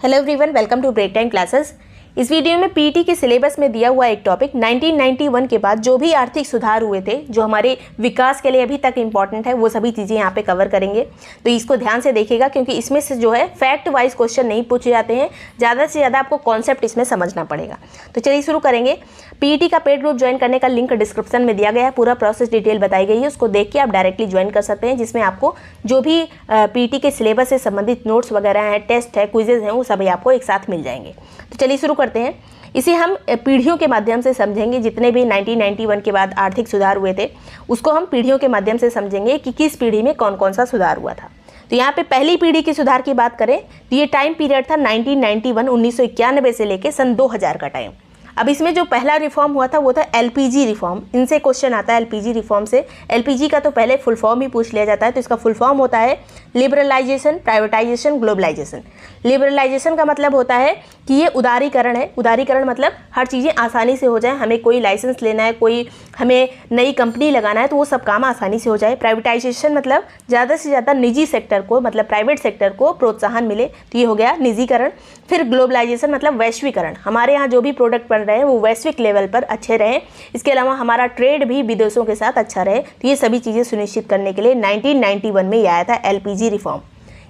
Hello everyone, welcome to break time classes. इस video में PT के सिलेबस में दिया हुआ एक टॉपिक 1991 के बाद जो भी आर्थिक सुधार हुए थे, जो हमारे विकास के लिए अभी तक इम्पॉर्टेंट है, वो सभी चीज़ें यहाँ पे कवर करेंगे। तो इसको ध्यान से देखिएगा क्योंकि इसमें से जो है फैक्ट वाइज क्वेश्चन नहीं पूछे जाते हैं, ज़्यादा से ज़्यादा आपको कॉन्सेप्ट इसमें समझना पड़ेगा। तो चलिए शुरू करेंगे। पीटी का पेड ग्रुप ज्वाइन करने का लिंक डिस्क्रिप्शन में दिया गया है, पूरा प्रोसेस डिटेल बताई गई है, उसको देख के आप डायरेक्टली ज्वाइन कर सकते हैं, जिसमें आपको जो भी पीटी के सिलेबस से संबंधित नोट्स वगैरह हैं, टेस्ट है, क्विजेज हैं, वो सभी आपको एक साथ मिल जाएंगे। तो चलिए शुरू करते हैं। इसे हम पीढ़ियों के माध्यम से समझेंगे। जितने भी 1991 के बाद आर्थिक सुधार हुए थे उसको हम पीढ़ियों के माध्यम से समझेंगे कि किस पीढ़ी में कौन कौन सा सुधार हुआ था। तो यहाँ पे पहली पीढ़ी के सुधार की बात करें तो ये टाइम पीरियड था 1991 से लेके सन 2000 का टाइम। अब इसमें जो पहला रिफॉर्म हुआ था वो था एलपीजी रिफॉर्म। इनसे क्वेश्चन आता है एलपीजी रिफॉर्म से। एलपीजी का तो पहले फुल फॉर्म ही पूछ लिया जाता है, तो इसका फुल फॉर्म होता है लिबरलाइजेशन, प्राइवेटाइजेशन, ग्लोबलाइजेशन। लिबरलाइजेशन का मतलब होता है कि ये उदारीकरण है। उदारीकरण मतलब हर चीज़ें आसानी से हो जाए, हमें कोई लाइसेंस लेना है, कोई हमें नई कंपनी लगाना है तो वो सब काम आसानी से हो जाए। प्राइवेटाइजेशन मतलब ज़्यादा से ज़्यादा निजी सेक्टर को, मतलब प्राइवेट सेक्टर को प्रोत्साहन मिले, तो ये हो गया निजीकरण। फिर ग्लोबलाइजेशन मतलब वैश्वीकरण, हमारे यहाँ जो भी प्रोडक्ट बन रहे हैं वो वैश्विक लेवल पर अच्छे रहें, इसके अलावा हमारा ट्रेड भी विदेशों के साथ अच्छा रहे। तो ये सभी चीज़ें सुनिश्चित करने के लिए 1991 में ये आया था एलपीजी रिफॉर्म।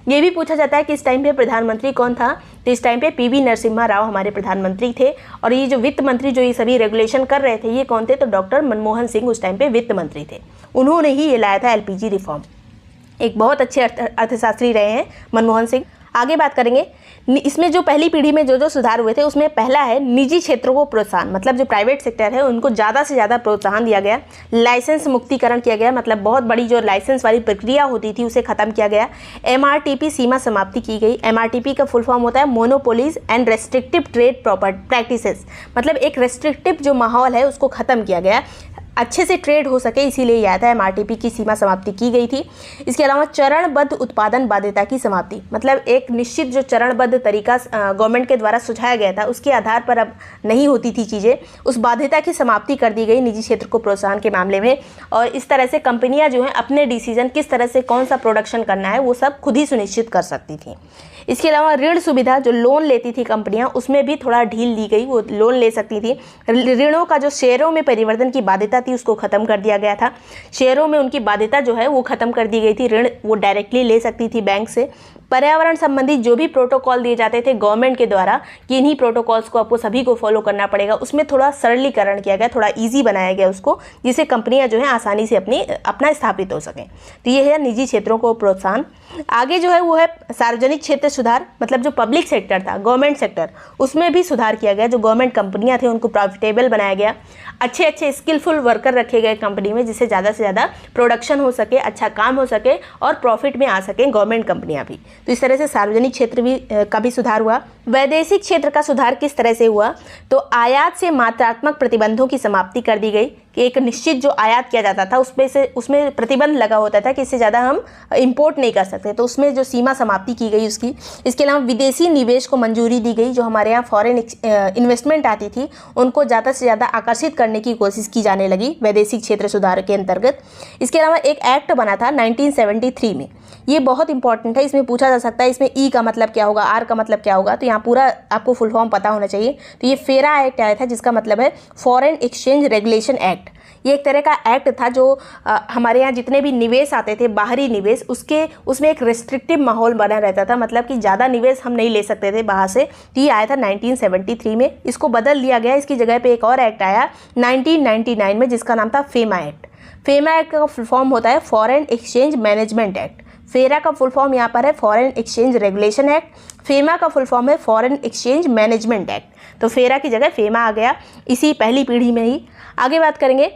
ये भी पूछा जाता है कि इस टाइम पे प्रधानमंत्री कौन था, तो इस टाइम पे पीवी नरसिम्हा राव हमारे प्रधानमंत्री थे। और ये जो वित्त मंत्री जो ये सभी रेगुलेशन कर रहे थे, ये कौन थे, तो डॉक्टर मनमोहन सिंह उस टाइम पे वित्त मंत्री थे। उन्होंने ही ये लाया था एलपीजी रिफॉर्म। एक बहुत अच्छे अर्थशास्त्री रहे हैं मनमोहन सिंह। आगे बात करेंगे, इसमें जो पहली पीढ़ी में जो जो सुधार हुए थे उसमें पहला है निजी क्षेत्रों को प्रोत्साहन, मतलब जो प्राइवेट सेक्टर है उनको ज़्यादा से ज़्यादा प्रोत्साहन दिया गया। लाइसेंस मुक्तिकरण किया गया, मतलब बहुत बड़ी जो लाइसेंस वाली प्रक्रिया होती थी उसे खत्म किया गया। एमआरटीपी सीमा समाप्ति की गई। एमआरटीपी का फुल फॉर्म होता है monopolies and restrictive trade practices, मतलब एक रेस्ट्रिक्टिव जो माहौल है उसको ख़त्म किया गया, अच्छे से ट्रेड हो सके, इसीलिए यह था एमआरटीपी की सीमा समाप्ति की गई थी। इसके अलावा चरणबद्ध उत्पादन बाध्यता की समाप्ति, मतलब एक निश्चित जो चरणबद्ध तरीका गवर्नमेंट के द्वारा सुझाया गया था उसके आधार पर अब नहीं होती थी चीज़ें, उस बाध्यता की समाप्ति कर दी गई निजी क्षेत्र को प्रोत्साहन के मामले में। और इस तरह से कंपनियां जो हैं अपने डिसीजन किस तरह से कौन सा प्रोडक्शन करना है वो सब खुद ही सुनिश्चित कर सकती थी। इसके अलावा ऋण सुविधा, जो लोन लेती थी कंपनियां, उसमें भी थोड़ा ढील दी गई, वो लोन ले सकती थी। ऋणों का जो शेयरों में परिवर्तन की बाध्यता थी उसको खत्म कर दिया गया था। शेयरों में उनकी बाध्यता जो है वो खत्म कर दी गई थी, ऋण वो डायरेक्टली ले सकती थी बैंक से। पर्यावरण संबंधी जो भी प्रोटोकॉल दिए जाते थे गवर्नमेंट के द्वारा कि इन्हीं प्रोटोकॉल्स को आपको सभी को फॉलो करना पड़ेगा, उसमें थोड़ा सरलीकरण किया गया, थोड़ा इजी बनाया गया उसको, जिससे कंपनियां जो है आसानी से अपना स्थापित हो सकें। तो ये है निजी क्षेत्रों को प्रोत्साहन। आगे जो है वो है सार्वजनिक क्षेत्र सुधार, मतलब जो पब्लिक सेक्टर था, गवर्नमेंट सेक्टर, उसमें भी सुधार किया गया। जो गवर्नमेंट कंपनियां थी उनको प्रॉफिटेबल बनाया गया, अच्छे अच्छे स्किलफुल वर्कर रखे गए कंपनी में, जिससे ज़्यादा से ज़्यादा प्रोडक्शन हो सके, अच्छा काम हो सके और प्रॉफिट में आ सके गवर्नमेंट कंपनियां भी। तो इस तरह से सार्वजनिक क्षेत्र का भी सुधार हुआ। वैदेशिक क्षेत्र का सुधार किस तरह से हुआ, तो आयात से मात्रात्मक प्रतिबंधों की समाप्ति कर दी गई कि एक निश्चित जो आयात किया जाता था उसमें प्रतिबंध लगा होता था कि इससे ज़्यादा हम इंपोर्ट नहीं कर सकते, तो उसमें जो सीमा समाप्ति की गई उसकी। इसके अलावा विदेशी निवेश को मंजूरी दी गई, जो हमारे यहाँ फॉरेन इन्वेस्टमेंट आती थी उनको ज़्यादा से ज़्यादा आकर्षित करने की कोशिश की जाने लगी वैदेशिक क्षेत्र सुधार के अंतर्गत। इसके अलावा एक एक्ट बना था 1973 में, ये बहुत इंपॉर्टेंट है, इसमें पूछा जा सकता है इसमें ई का मतलब क्या होगा, आर का मतलब क्या होगा, तो यहाँ पूरा आपको फुल फॉर्म पता होना चाहिए। तो ये फेरा एक्ट आया था, जिसका मतलब है फॉरेन एक्सचेंज रेगुलेशन एक्ट। ये एक तरह का एक्ट था जो हमारे यहाँ जितने भी निवेश आते थे, बाहरी निवेश, उसमें एक रेस्ट्रिक्टिव माहौल बना रहता था, मतलब कि ज़्यादा निवेश हम नहीं ले सकते थे बाहर से। तो ये आया था 1973 में, इसको बदल लिया गया। इसकी जगह पे एक और एक्ट आया 1999 में, जिसका नाम था फेमा एक्ट। फेमा एक्ट का फुल फॉर्म होता है फॉरेन एक्सचेंज मैनेजमेंट एक्ट। फेरा का फुल फॉर्म यहाँ पर है foreign exchange regulation act, FEMA का फुल फॉर्म है फॉरेन एक्सचेंज मैनेजमेंट एक्ट। तो फेरा की जगह फेमा आ गया इसी पहली पीढ़ी में ही। आगे बात करेंगे,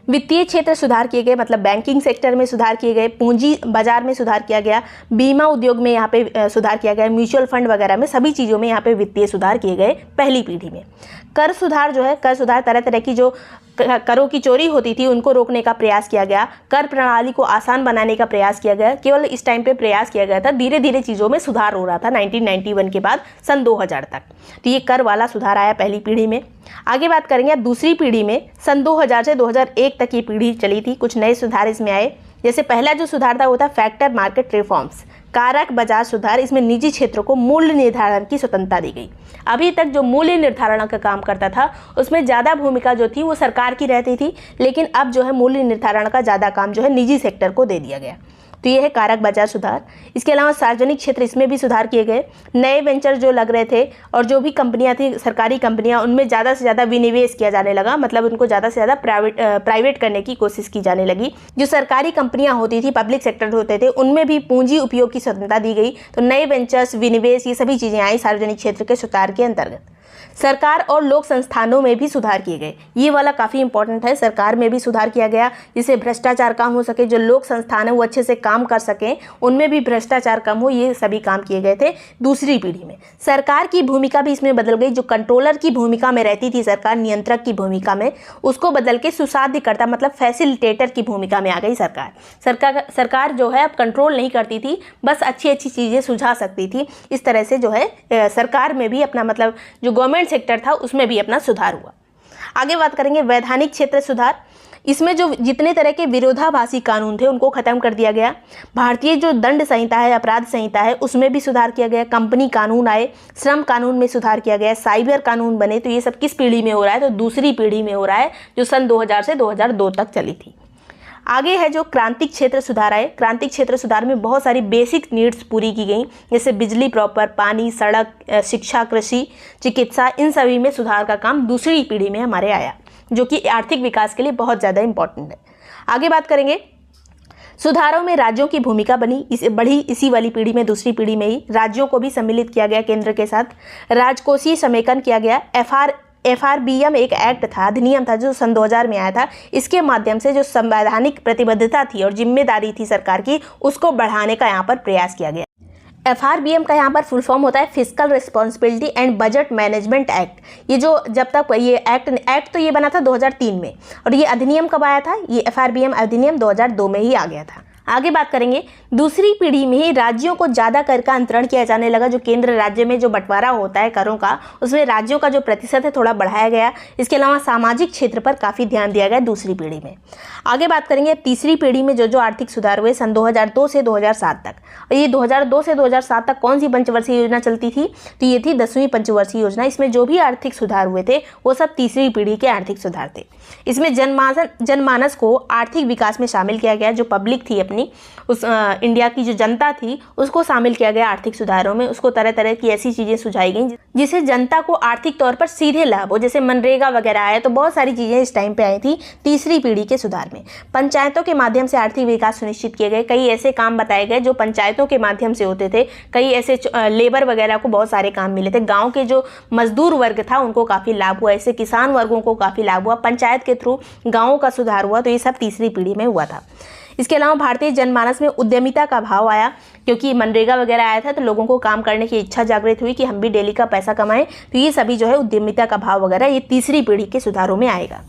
वित्तीय क्षेत्र सुधार किए गए, मतलब बैंकिंग सेक्टर में सुधार किए गए, पूंजी बाजार में सुधार किया गया, बीमा उद्योग में यहाँ पे सुधार किया गया, म्यूचुअल फंड वगैरह में, सभी चीज़ों में यहाँ पे वित्तीय सुधार किए गए पहली पीढ़ी में। कर सुधार जो है, कर सुधार तरह तरह की जो करों की चोरी होती थी उनको रोकने का प्रयास किया गया, कर प्रणाली को आसान बनाने का प्रयास किया गया। केवल इस टाइम पे प्रयास किया गया था, धीरे धीरे चीज़ों में सुधार हो रहा था 1991 के बाद सन 2000 तक। तो ये कर वाला सुधार आया पहली पीढ़ी में। आगे बात करेंगे दूसरी पीढ़ी में, सन 2000 से 2001 तक ये पीढ़ी चली थी। कुछ नए सुधार इसमें आए, जैसे पहला जो सुधार था वो था फैक्टर मार्केट रिफॉर्म्स। कारक बाजार सुधार, इसमें निजी क्षेत्रों को मूल्य निर्धारण की स्वतंत्रता दी गई। अभी तक जो मूल्य निर्धारण का काम करता था उसमें ज़्यादा भूमिका जो थी वो सरकार की रहती थी, लेकिन अब जो है मूल्य निर्धारण का ज़्यादा काम जो है निजी सेक्टर को दे दिया गया। तो ये है कारक बाजार सुधार। इसके अलावा सार्वजनिक क्षेत्र, इसमें भी सुधार किए गए। नए वेंचर जो लग रहे थे और जो भी कंपनियां थी सरकारी कंपनियां, उनमें ज़्यादा से ज़्यादा विनिवेश किया जाने लगा, मतलब उनको ज़्यादा से ज़्यादा प्राइवेट करने की कोशिश की जाने लगी। जो सरकारी कंपनियां होती थी, पब्लिक सेक्टर होते थे, उनमें भी पूंजी उपयोग की स्वतंत्रता दी गई। तो नए वेंचर्स, विनिवेश, ये सभी चीज़ें आई सार्वजनिक क्षेत्र के सुधार के अंतर्गत। सरकार और लोक संस्थानों में भी सुधार किए गए। ये वाला काफ़ी इंपॉर्टेंट है। सरकार में भी सुधार किया गया जिससे भ्रष्टाचार कम हो सके, जो लोक संस्थान है वो अच्छे से काम कर सकें, उनमें भी भ्रष्टाचार कम हो, ये सभी काम किए गए थे दूसरी पीढ़ी में। सरकार की भूमिका भी इसमें बदल गई। जो कंट्रोलर की भूमिका में रहती थी सरकार, नियंत्रक की भूमिका में, उसको बदल के सुसाध्यकर्ता मतलब फैसिलिटेटर की भूमिका में आ गई सरकार जो है अब कंट्रोल नहीं करती थी, बस अच्छी अच्छी चीज़ें सुझा सकती थी। इस तरह से जो है सरकार में भी अपना मतलब जो गवर्नमेंट सेक्टर था उसमें भी अपना सुधार हुआ। आगे बात करेंगे वैधानिक क्षेत्र सुधार। इसमें जो जितने तरह के विरोधाभासी कानून थे उनको खत्म कर दिया गया। भारतीय जो दंड संहिता है, अपराध संहिता है, उसमें भी सुधार किया गया। कंपनी कानून आए, श्रम कानून में सुधार किया गया, साइबर कानून बने। तो ये सब किस पीढ़ी में हो रहा है? तो दूसरी पीढ़ी में हो रहा है, जो सन 2000 से 2002 तक चली थी। आगे है जो क्रांतिक क्षेत्र सुधार आए। क्रांतिक क्षेत्र सुधार में बहुत सारी बेसिक नीड्स पूरी की गई, जैसे बिजली प्रॉपर, पानी, सड़क, शिक्षा, कृषि, चिकित्सा, इन सभी में सुधार का काम दूसरी पीढ़ी में हमारे आया, जो कि आर्थिक विकास के लिए बहुत ज़्यादा इंपॉर्टेंट है। आगे बात करेंगे सुधारों में राज्यों की भूमिका बढ़ी इसी वाली पीढ़ी में, दूसरी पीढ़ी में ही राज्यों को भी सम्मिलित किया गया केंद्र के साथ। राजकोषीय समेकन किया गया। FRBM एक एक्ट था, अधिनियम था, जो सन 2000 में आया था। इसके माध्यम से जो संवैधानिक प्रतिबद्धता थी और जिम्मेदारी थी सरकार की, उसको बढ़ाने का यहाँ पर प्रयास किया गया। FRBM का यहाँ पर फुल फॉर्म होता है fiscal responsibility and budget management act. ये जो जब तक ये एक्ट तो ये बना था 2003 में, और ये अधिनियम कब आया था? ये FRBM अधिनियम 2002 में ही आ गया था। आगे बात करेंगे दूसरी पीढ़ी में ही राज्यों को ज़्यादा कर का अंतरण किया जाने लगा। जो केंद्र राज्य में जो बंटवारा होता है करों का, उसमें राज्यों का जो प्रतिशत है थोड़ा बढ़ाया गया। इसके अलावा सामाजिक क्षेत्र पर काफ़ी ध्यान दिया गया दूसरी पीढ़ी में। आगे बात करेंगे तीसरी पीढ़ी में जो आर्थिक सुधार हुए सन 2002 से 2007 तक। और ये 2002 से 2007 तक कौन सी पंचवर्षीय योजना चलती थी? तो ये थी 10वीं पंचवर्षीय योजना। इसमें जो भी आर्थिक सुधार हुए थे वो सब तीसरी पीढ़ी के आर्थिक सुधार थे। इसमें जनमानस को आर्थिक विकास में शामिल किया गया। जो पब्लिक थी अपनी, उस इंडिया की जो जनता थी, उसको शामिल किया गया आर्थिक सुधारों में। उसको तरह तरह की ऐसी चीज़ें सुझाई गई जिससे जनता को आर्थिक तौर पर सीधे लाभ हो, जैसे मनरेगा वगैरह आया। तो बहुत सारी चीज़ें इस टाइम पे आई थी तीसरी पीढ़ी के सुधार में। पंचायतों के माध्यम से आर्थिक विकास सुनिश्चित किए गए। कई ऐसे काम बताए गए जो पंचायतों के माध्यम से होते थे। कई ऐसे लेबर वगैरह को बहुत सारे काम मिले थे। गाँव के जो मजदूर वर्ग था उनको काफ़ी लाभ हुआ, ऐसे किसान वर्गों को काफ़ी लाभ हुआ। पंचायत के थ्रू गाँवों का सुधार हुआ। तो ये सब तीसरी पीढ़ी में हुआ था। इसके अलावा भारतीय जनमानस में उद्यमिता का भाव आया, क्योंकि मनरेगा वगैरह आया था तो लोगों को काम करने की इच्छा जागृत हुई कि हम भी डेली का पैसा कमाएं। तो ये सभी जो है उद्यमिता का भाव वगैरह ये तीसरी पीढ़ी के सुधारों में आएगा।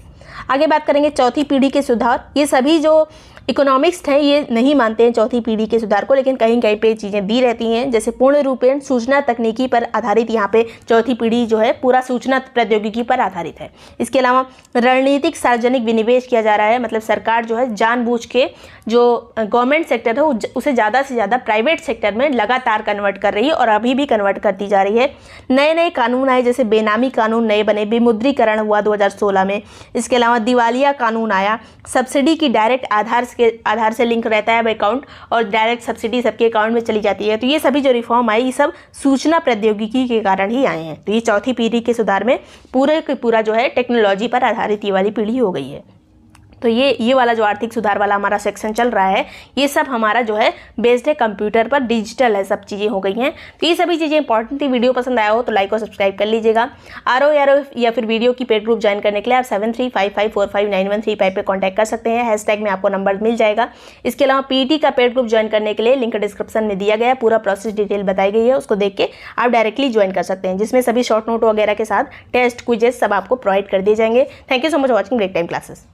आगे बात करेंगे चौथी पीढ़ी के सुधार। ये सभी जो इकोनॉमिक्स हैं ये नहीं मानते हैं चौथी पीढ़ी के सुधार को, लेकिन कहीं कहीं पे चीज़ें दी रहती हैं। जैसे पूर्ण रूपेण सूचना तकनीकी पर आधारित यहाँ पे चौथी पीढ़ी जो है पूरा सूचना प्रौद्योगिकी पर आधारित है। इसके अलावा रणनीतिक सार्वजनिक विनिवेश किया जा रहा है, मतलब सरकार जो है जानबूझ के जो गवर्नमेंट सेक्टर है उसे ज़्यादा से ज़्यादा प्राइवेट सेक्टर में लगातार कन्वर्ट कर रही है और अभी भी कन्वर्ट करती जा रही है। नए नए कानून आए, जैसे बेनामी कानून नए बने, विमुद्रीकरण हुआ 2016 में। इसके अलावा दिवालिया कानून आया, सब्सिडी की डायरेक्ट आधार से लिंक रहता है अकाउंट और डायरेक्ट सब्सिडी सबके अकाउंट में चली जाती है। तो ये सभी जो रिफॉर्म आई ये सब सूचना प्रौद्योगिकी के कारण ही आए हैं। तो ये चौथी पीढ़ी के सुधार में पूरा जो है टेक्नोलॉजी पर आधारित ये वाली पीढ़ी हो गई है। तो ये वाला जो आर्थिक सुधार वाला हमारा सेक्शन चल रहा है ये सब हमारा जो है बेस्ड है कंप्यूटर पर, डिजिटल है, सब चीज़ें हो गई हैं। तो ये सभी चीज़ें इंपॉर्टेंट थी। वीडियो पसंद आया हो तो लाइक और सब्सक्राइब कर लीजिएगा। आरओ या फिर वीडियो की पेड ग्रुप ज्वाइन करने के लिए आप 7355459135 पे कॉन्टैक्ट कर सकते हैं। हैशटैग में आपको नंबर मिल जाएगा। इसके अलावा पीईटी का पेड ग्रुप ज्वाइन करने के लिए लिंक डिस्क्रिप्शन में दिया गया, पूरा प्रोसेस डिटेल बताई गई है, उसको देख के आप डायरेक्टली ज्वाइन कर सकते हैं, जिसमें सभी शॉर्ट नोट वगैरह के साथ टेस्ट क्विजेस सब आपको प्रोवाइड कर दिए जाएंगे। Thank you so much watching break time classes.